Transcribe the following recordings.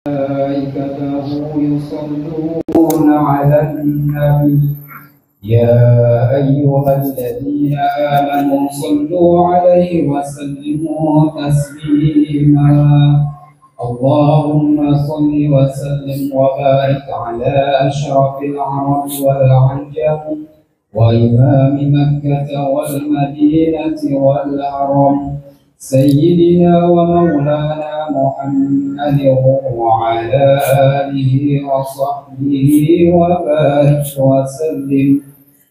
ملائكته يصلون على النبي يا أيها الذين آمنوا صلوا عليه وسلموا تسليما اللهم صل وسلم وبارك على أشرف العرب والعجم وإمام مكة والمدينة والحرم سيدنا ومولانا محمد وعلى آله وصحبه وبارك وسلم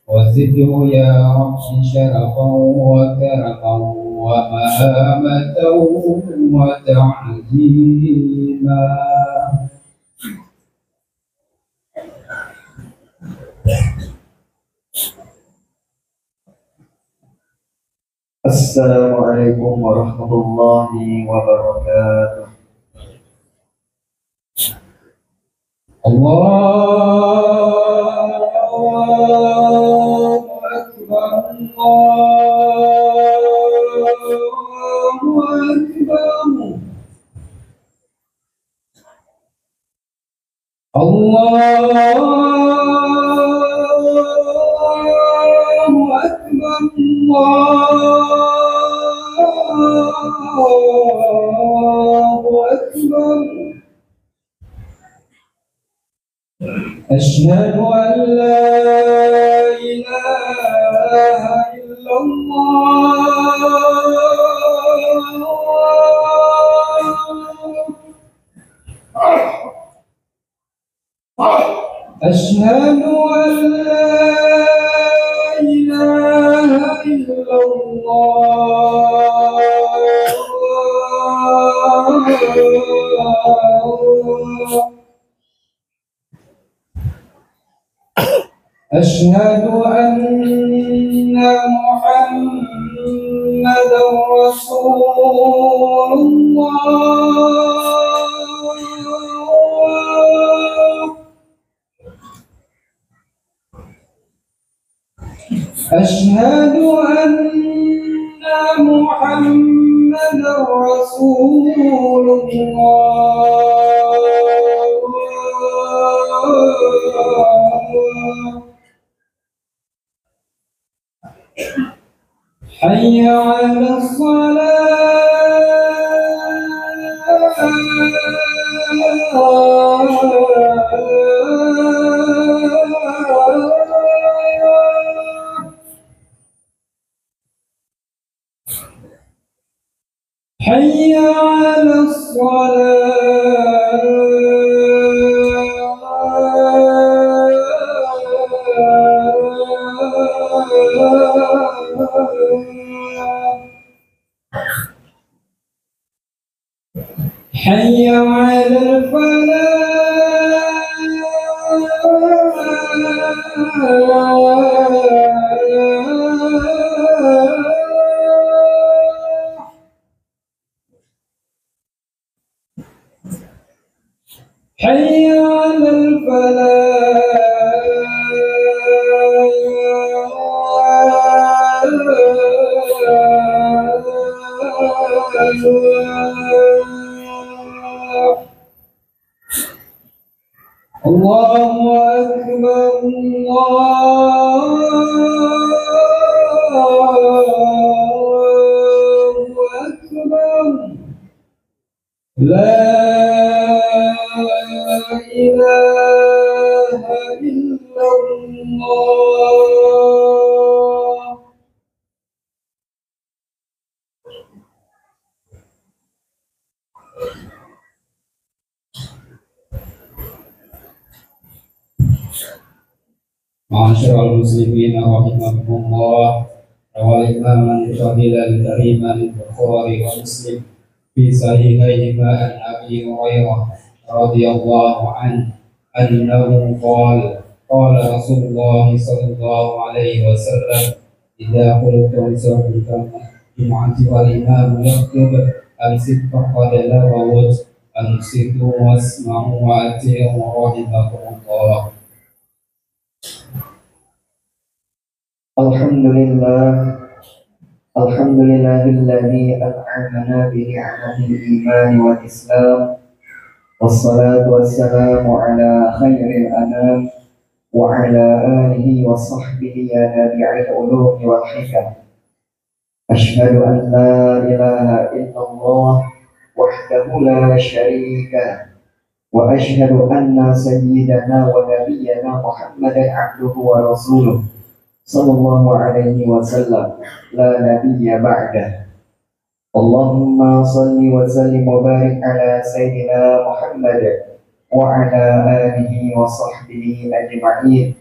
وزده يا رب شرفا وكرما ومهامة وتعظيما. Assalamualaikum warahmatullahi wabarakatuh. Allahu Akbar, Allahu Akbar, Allahu Akbar, Allahu Akbar. أشهد أن لا إله إلا الله أشهد أن لا إله إلا الله أشهد أن محمدا رسول الله أشهد أن محمدا رسول الله حي على الصلاة حي على حي على الفلاح حي على الفلاح. الله أكبر الله أكبر لا إله إلا الله. Ma'asyiral muslimin rahimakumullah. Rawal Imam al-Fadil al-Karim al-Bukhari wa Muslim fi sahihayhima an Abi Hurairah radhiyallahu anhu annahu qala Rasulullah sallallahu alaihi wasallam idza qultum sawfa jum'ati wal imam yaktub al-sitta qad lawat al-situ wasma'u wa ati'u rahimakumullah. Alhamdulillahilladzi an'amana bi ni'matil iman wal islam والصلاة والسلام على خير الأنام وعلى آله وصحبه يا نابع العلوم والحكم. أشهد أن لا إله إلا الله وحده لا شريك له، وأشهد أن سيدنا ونبينا محمدا عبده ورسوله صلى الله عليه وسلم لا نبي بعده. اللهم صل وسلم وبارك على سيدنا محمد وعلى آله وصحبه أجمعين.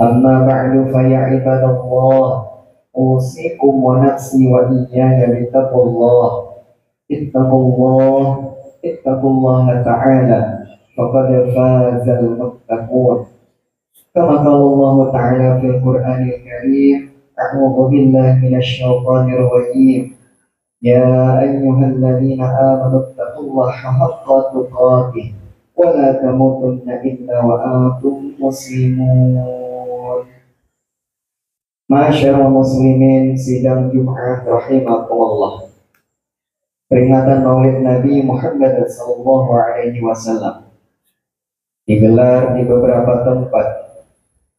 أما بعد فيا عباد الله، أوصيكم ونفسي وإياي بتقوى الله. اتقوا الله تعالى فقد فاز المتقون. كما قال الله تعالى في القرآن الكريم: أعوذ بالله من الشيطان الرجيم. يا أيها الذين آمنوا اتقوا الله حق تقاته ولا تموتن إلا وأنتم مسلمون. Masyarul muslimin, sidang Jumat rahimakumullah. Peringatan Maulid Nabi Muhammad sallallahu alaihi wasallam digelar di beberapa tempat,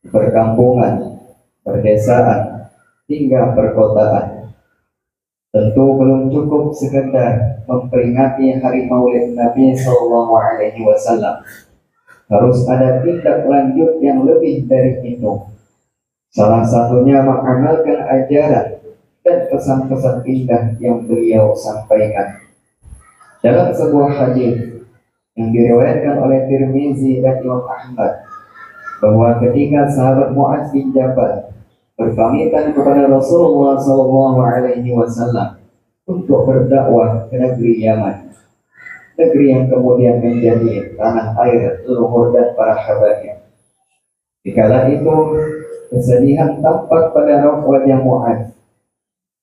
perkampungan, perdesaan, hingga perkotaan. Tentu belum cukup sekedar memperingati hari Maulid Nabi sallallahu alaihi wasallam. Harus ada tindak lanjut yang lebih dari itu. Salah satunya mengamalkan ajaran dan pesan-pesan indah yang beliau sampaikan. Dalam sebuah hadis yang diriwayatkan oleh Tirmizi dan Imam Ahmad, bahwa ketika sahabat Mu'adz bin Jabal berpamitan kepada Rasulullah sallallahu alaihi wasallam untuk berdakwah ke negeri Yaman, negeri yang kemudian menjadi tanah air leluhur dan para habaib. Dikala itu kesedihan tampak pada raut wajah Mu'adz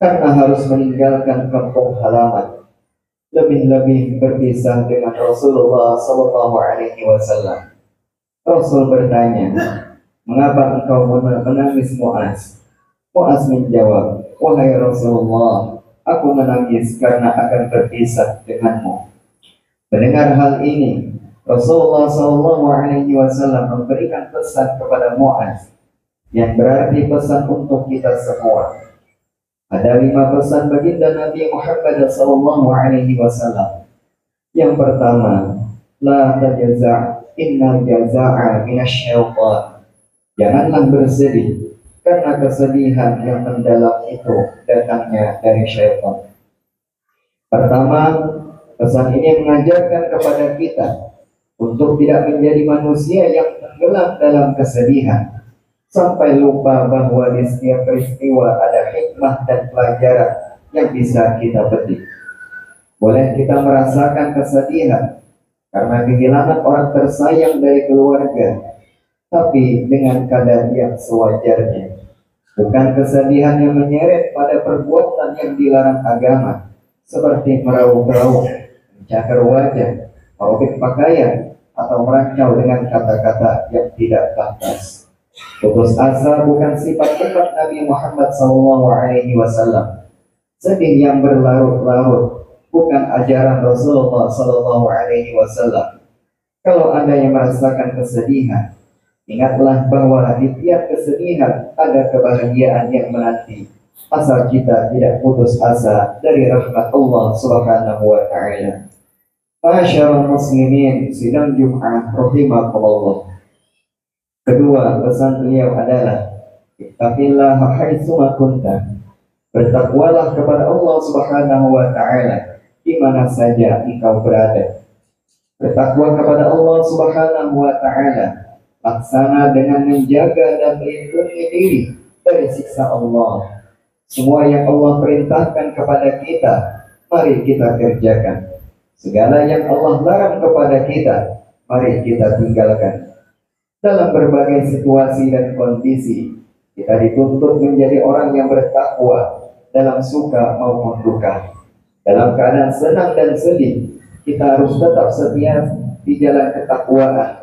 karena harus meninggalkan kampung halaman, lebih-lebih berpisah dengan Rasulullah sallallahu alaihi wasallam. Rasul bertanya, "Mengapa engkau menangis Mu'adz?" Mu'adz menjawab, "Wahai Rasulullah, aku menangis karena akan berpisah denganmu." Mendengar hal ini, Rasulullah sallallahu alaihi wasallam memberikan pesan kepada Mu'adz yang berarti pesan untuk kita semua. Ada 5 pesan baginda Nabi Muhammad sallallahu alaihi wasallam. Yang pertama, la tajza' innal jaza'a minasyaitan. Janganlah bersedih karena kesedihan yang mendalam itu datangnya dari syaitan. Pertama, pesan ini mengajarkan kepada kita untuk tidak menjadi manusia yang tenggelam dalam kesedihan sampai lupa bahwa di setiap peristiwa ada hikmah dan pelajaran yang bisa kita petik. Boleh kita merasakan kesedihan karena kehilangan orang tersayang dari keluarga, tapi dengan kadar yang sewajarnya. Bukan kesedihan yang menyeret pada perbuatan yang dilarang agama, seperti meraup-raup, mencakar wajah, merobek pakaian, atau merancau dengan kata-kata yang tidak pantas. Putus asa bukan sifat umat Nabi Muhammad SAW. Sedih yang berlarut-larut bukan ajaran Rasulullah SAW. Kalau Anda yang merasakan kesedihan, ingatlah bahwa di tiap kesedihan ada kebahagiaan yang menanti, asal kita tidak putus asa dari rahmat Allah Subhanahu wa Ta'ala. Masyarul muslimin, sidang Jumat rahimakumullah. Kedua, pesan beliau adalah ittaqillaha haitsuma kunta. Bertakwalah kepada Allah Subhanahu wa Ta'ala di mana saja engkau berada. Bertakwa kepada Allah Subhanahu wa Ta'ala laksana dengan menjaga dan melindungi diri dari siksa Allah. Semua yang Allah perintahkan kepada kita, mari kita kerjakan. Segala yang Allah larang kepada kita, mari kita tinggalkan. Dalam berbagai situasi dan kondisi, kita dituntut menjadi orang yang bertakwa dalam suka maupun duka. Dalam keadaan senang dan sedih, kita harus tetap setia di jalan ketakwaan.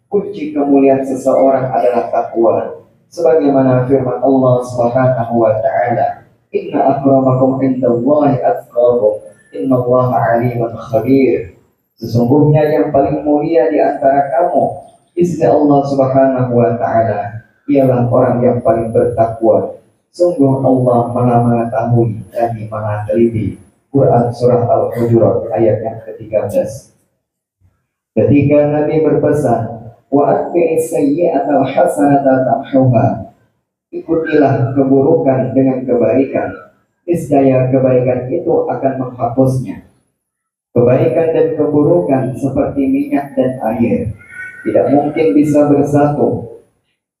Kunci kemuliaan seseorang adalah takwa. Sebagaimana firman Allah Subhanahu wa Ta'ala, "Inna akramakum indallahi atqakum, innallaha alimun khabir." Sesungguhnya yang paling mulia di antara kamu di sisi Allah Subhanahu wa taala ialah orang yang paling bertakwa. Sungguh Allah Maha mengetahui dan Maha teliti. Quran surah Al-Hujurat ayat yang ke-13. Ketika Nabi berpesan, wa atbi'is sayyi'ata hasanata tamhuha, ikutilah keburukan dengan kebaikan, niscaya kebaikan itu akan menghapusnya. Kebaikan dan keburukan seperti minyak dan air, tidak mungkin bisa bersatu.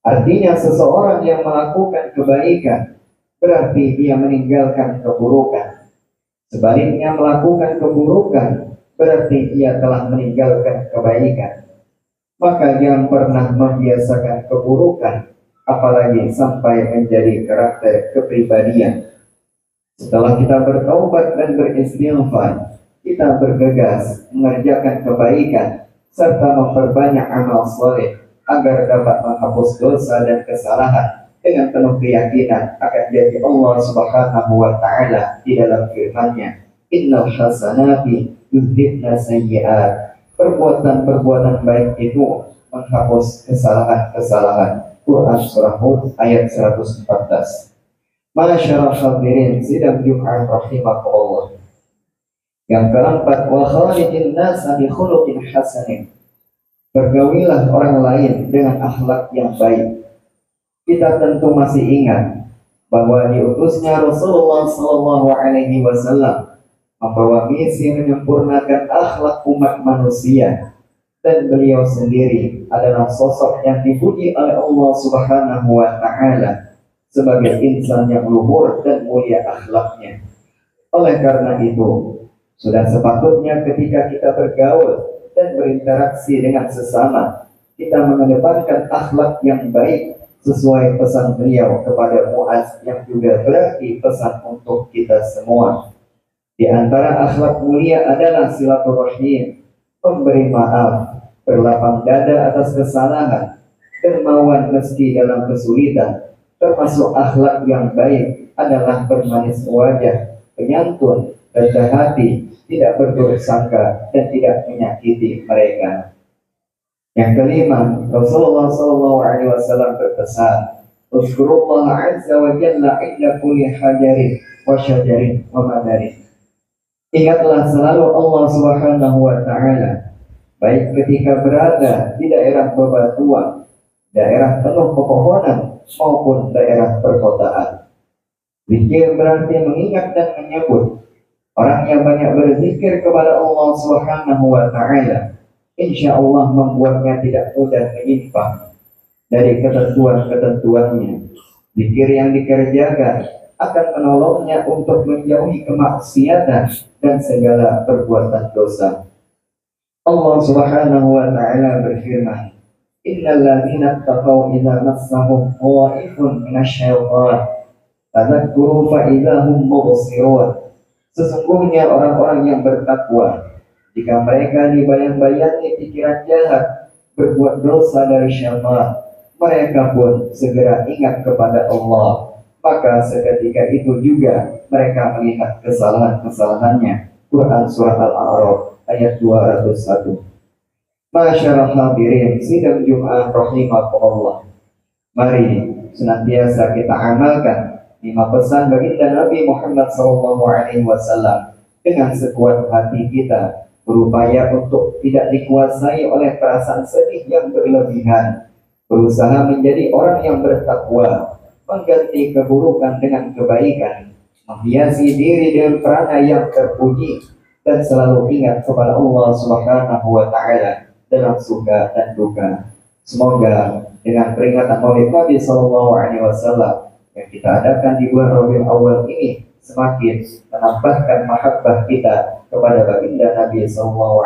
Artinya seseorang yang melakukan kebaikan berarti dia meninggalkan keburukan. Sebaliknya melakukan keburukan berarti ia telah meninggalkan kebaikan. Maka jangan pernah membiasakan keburukan, apalagi sampai menjadi karakter kepribadian. Setelah kita bertaubat dan beristighfar, kita bergegas mengerjakan kebaikan serta memperbanyak amal soleh agar dapat menghapus dosa dan kesalahan dengan penuh keyakinan akan janji Allah Subhanahu wa taala di dalam firman-Nya, innal hasanati yudhibna sayyi'at. Perbuatan-perbuatan baik itu menghapus kesalahan-kesalahan. Quran surah Hud ayat 114. Masyarul hadirin sidang Jumat rahimakumullah. Yang keempat, wa khalidin nasa bi khuluqin hasanin. Bergaulilah orang lain dengan akhlak yang baik. Kita tentu masih ingat bahwa diutusnya Rasulullah Sallallahu Alaihi Wasallam membawa misi menyempurnakan akhlak umat manusia, dan beliau sendiri adalah sosok yang dipuji oleh Allah Subhanahu Wa Taala sebagai insan yang luhur dan mulia akhlaknya. Oleh karena itu, sudah sepatutnya ketika kita bergaul dan berinteraksi dengan sesama, kita mengedepankan akhlak yang baik sesuai pesan beliau kepada Muaz yang juga berarti pesan untuk kita semua. Di antara akhlak mulia adalah silaturahim, memberi maaf, berlapang dada atas kesalahan, dermawan meski dalam kesulitan. Termasuk akhlak yang baik adalah bermanis wajah, penyantun, rendah hati, tidak berburuk sangka, dan tidak menyakiti mereka. Yang kelima, Rasulullah SAW berpesan, "Uzkurullah azza wa jalla inda kulli hajarin wa syajarin wa madarin." Ingatlah selalu Allah Subhanahu wa taala, baik ketika berada di daerah bebatuan, daerah penuh pepohonan, maupun daerah perkotaan. Zikir berarti mengingat dan menyebut. Orang yang banyak berzikir kepada Allah Subhanahu wa taala, insya Allah membuatnya tidak mudah menyimpang dari ketentuan-ketentuannya. Zikir yang dikerjakan akan menolongnya untuk menjauhi kemaksiatan dan segala perbuatan dosa. Allah Subhanahu wa taala berfirman, innal ladzina taqaw idza massahum ta'ifun minasyaitan tadzakkuru fa idza hum mubsirun. Sesungguhnya orang-orang yang bertakwa, jika mereka dibayang-bayangi pikiran jahat, berbuat dosa dari syaitan, mereka pun segera ingat kepada Allah. Maka seketika itu juga mereka melihat kesalahan-kesalahannya. Quran surah Al-A'raf ayat 201. Masyarul hadirin sidang Jumat rahimakumullah. Mari senantiasa kita amalkan 5 pesan baginda Nabi Muhammad SAW dengan sekuat hati kita, berupaya untuk tidak dikuasai oleh perasaan sedih yang berlebihan, berusaha menjadi orang yang bertakwa, mengganti keburukan dengan kebaikan, menghiasi diri dengan perangai yang terpuji, dan selalu ingat kepada Allah Subhanahu wa taala dalam suka dan duka. Semoga dengan peringatan Maulid Nabi SAW yang kita adakan di bulan Rabiul Awal ini semakin menambahkan mahabbah kita kepada baginda Nabi SAW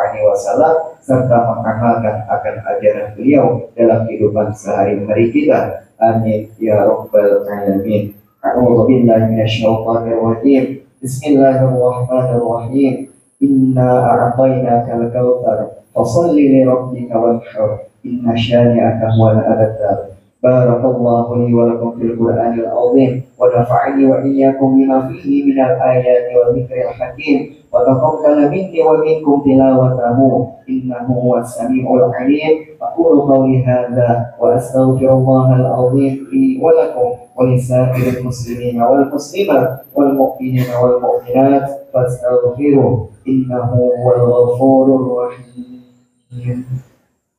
serta mengamalkan akan ajaran beliau dalam kehidupan sehari-hari kita. Amin ya rabbal alamin. A'udzu billahi minasyaitonir rajim. Bismillahirrahmanirrahim. Inna a'tainakal kautsar fasholli li rabbika wanhar. Inna syani'aka huwal abtar. Barakallahu li wa lakum fil Qur'anil azim wa nafa'ani wa iyyakum bima fihi minal ayati wal dzikril hakim wa taqabbala minni wa minkum tilawatahu innahu huwas samiul alim. Aqulu qawli hadza wa astaghfirullahal azim li wa lakum wa lisa'iril muslimina wal muslimat wal mu'minina wal mu'minat fastaghfiruhu innahu huwal ghafurur rahim.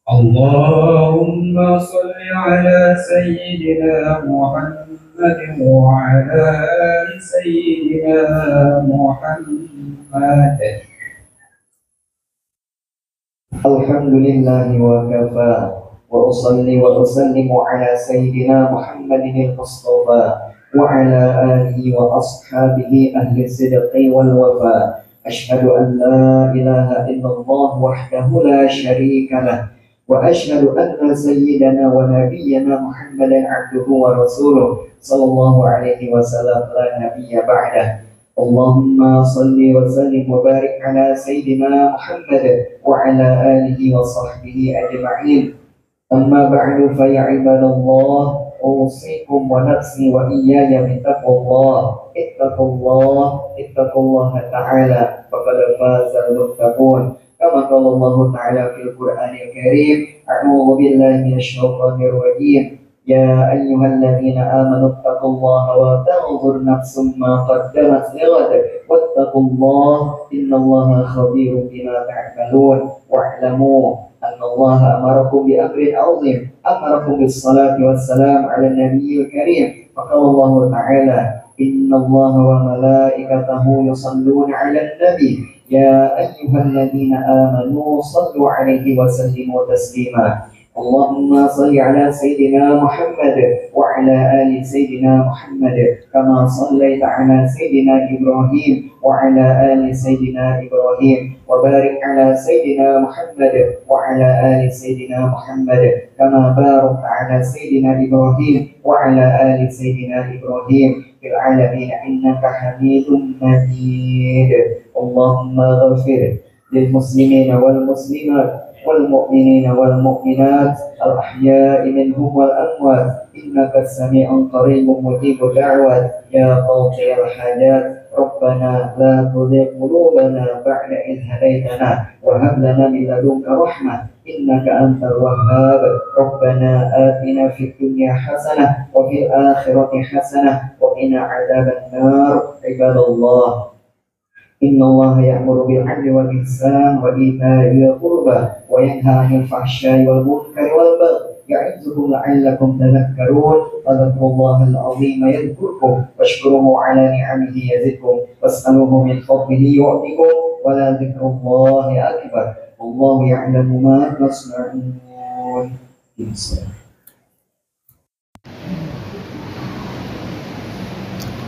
اللهم صل على سيدنا محمد وعلى آل سيدنا محمد. الحمد لله وكفى وأصلي وأسلم على سيدنا محمد المصطفى وعلى آله وأصحابه أهل الصدق والوفاء. أشهد أن لا إله إلا الله وحده لا شريك له وأشهد أن سيدنا ونبينا محمدا عبده ورسوله صلى الله عليه وسلم لا نبي بعده. اللهم صل وسلم وبارك على سيدنا محمد وعلى آله وصحبه أجمعين. أما بعد فيا عباد الله أوصيكم ونفسي وإياي بتقوى الله. اتقوا الله تعالى فقد فاز المتقون. كما قال الله تعالى في القرآن الكريم أعوذ بالله من الشيطان الرجيم يا أيها الذين آمنوا اتقوا الله وتنظر نفس ما قدمت لغد واتقوا الله إن الله خبير بما تعملون واعلموا أن الله أمركم بأمر عظيم أمركم بالصلاة والسلام على النبي الكريم. فقال الله تعالى إن الله وملائكته يصلون على النبي يا أيها الذين آمنوا صلوا عليه وسلموا تسليما. اللهم صل على سيدنا محمد وعلى آل سيدنا محمد كما صليت على سيدنا إبراهيم وعلى آل سيدنا إبراهيم وبارك على سيدنا محمد وعلى آل سيدنا محمد كما باركت على سيدنا إبراهيم وعلى آل سيدنا إبراهيم في العالمين إنك حميد مجيد. اللهم اغفر للمسلمين والمسلمات والمؤمنين والمؤمنات الأحياء منهم والأموات إنك سميع قريب مجيب الدعوات يا قاضي الحاجات. ربنا لا تزغ قلوبنا بعد إذ هديتنا وهب لنا من لدنك رحمة إنك أنت الوهاب. ربنا آتنا في الدنيا حسنة وفي الآخرة حسنة وقنا عذاب النار. عباد الله إن الله يأمر بالعدل والإحسان وإيتاء ذي القربى وينهى عن الفحشاء والمنكر والبغي يعظكم لعلكم تذكرون. فاذكروا الله العظيم يذكركم واشكروه على نعمه يزدكم واسألوه من فضله يعطكم ولذكر الله أكبر والله يعلم ما تصنعون.